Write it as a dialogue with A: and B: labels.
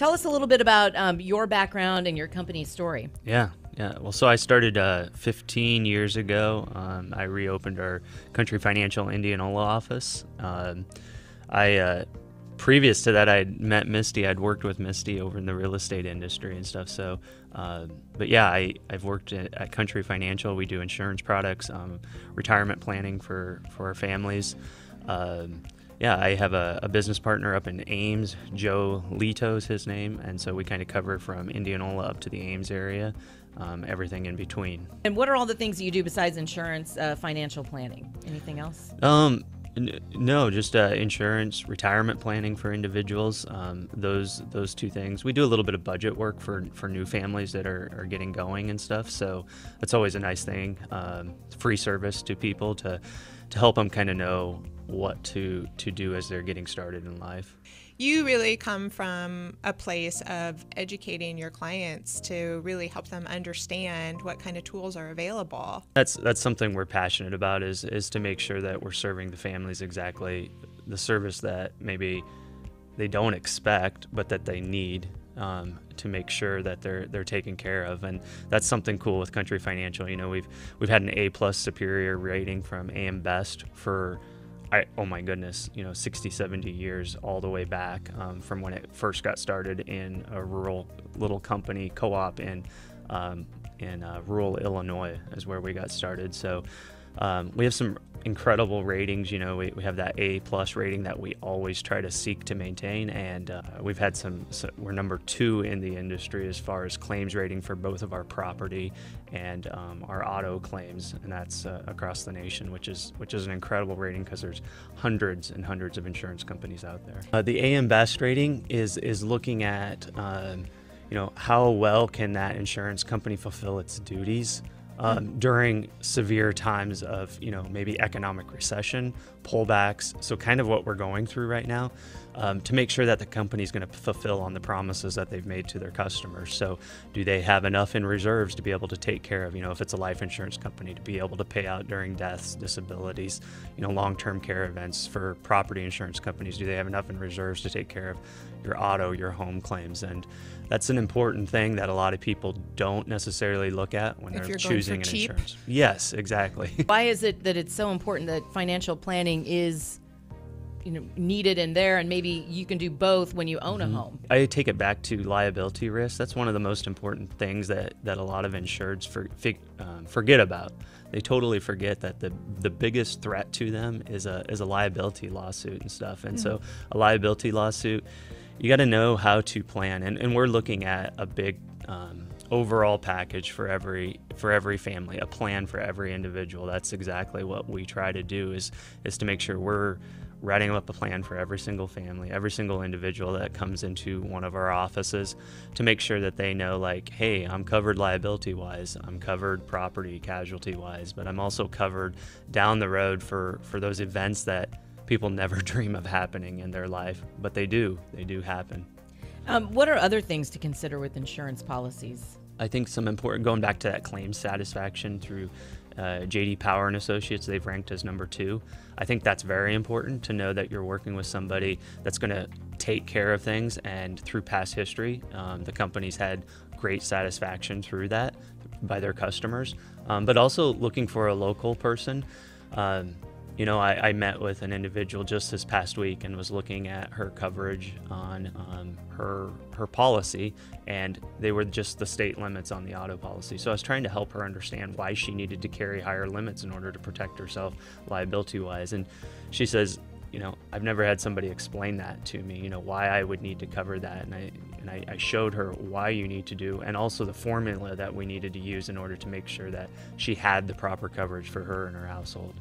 A: Tell us a little bit about your background and your company's story.
B: Yeah. Well, so I started 15 years ago. I reopened our Country Financial Indianola office. Previous to that, I'd met Misty. I'd worked with Misty over in the real estate industry and stuff. So, but yeah, I've worked at Country Financial. We do insurance products, retirement planning for our families. Yeah, I have a business partner up in Ames. Joe Lito's his name, and so we kind of cover from Indianola up to the Ames area, everything in between.
A: And what are all the things that you do besides insurance, financial planning? Anything else?
B: No, just insurance, retirement planning for individuals. Those two things. We do a little bit of budget work for new families that are getting going and stuff. So that's always a nice thing. Free service to people to help them kind of know what to do as they're getting started in life.
C: You really come from a place of educating your clients to really help them understand what kind of tools are available.
B: That's something we're passionate about is to make sure that we're serving the families exactly the service that maybe they don't expect but that they need to make sure that they're taken care of. And that's something cool with Country Financial. You know, we've had an A+ superior rating from AM Best for oh my goodness, 60, 70 years all the way back from when it first got started in a rural little company co-op in rural Illinois is where we got started. So we have some incredible ratings. We have that A+ rating that we always try to seek to maintain, and we've had we're number 2 in the industry as far as claims rating for both of our property and our auto claims, and that's across the nation, which is an incredible rating because there's hundreds and hundreds of insurance companies out there. The AM Best rating is looking at how well can that insurance company fulfill its duties during severe times of, maybe economic recession, pullbacks. So kind of what we're going through right now, to make sure that the company's going to fulfill on the promises that they've made to their customers. So do they have enough in reserves to be able to take care of, if it's a life insurance company, to be able to pay out during deaths, disabilities, long-term care events. For property insurance companies, do they have enough in reserves to take care of your auto, your home claims? And that's an important thing that a lot of people don't necessarily look at when they're choosing an insurance. Yes, exactly.
A: Why is it that it's so important that financial planning is needed in there, and maybe you can do both when you own a home?
B: I take it back to liability risk. That's one of the most important things that a lot of insureds forget about. They totally forget that the biggest threat to them is a liability lawsuit and stuff. And so a liability lawsuit, you got to know how to plan, and we're looking at a big overall package for every family, a plan for every individual. That's exactly what we try to do is to make sure we're writing up a plan for every single family, every single individual that comes into one of our offices, to make sure that they know, like, hey, I'm covered liability-wise, I'm covered property casualty-wise, but I'm also covered down the road for those events that people never dream of happening in their life, but they do happen.
A: What are other things to consider with insurance policies?
B: I think some important, going back to that claims satisfaction through J.D. Power and Associates, they've ranked as number 2. I think that's very important to know that you're working with somebody that's going to take care of things, and through past history, the company's had great satisfaction through that by their customers, but also looking for a local person. I met with an individual just this past week and was looking at her coverage on her policy, and they were just the state limits on the auto policy. So I was trying to help her understand why she needed to carry higher limits in order to protect herself liability-wise. And she says, I've never had somebody explain that to me, why I would need to cover that. And I showed her why you need to do, and also the formula that we needed to use in order to make sure that she had the proper coverage for her and her household.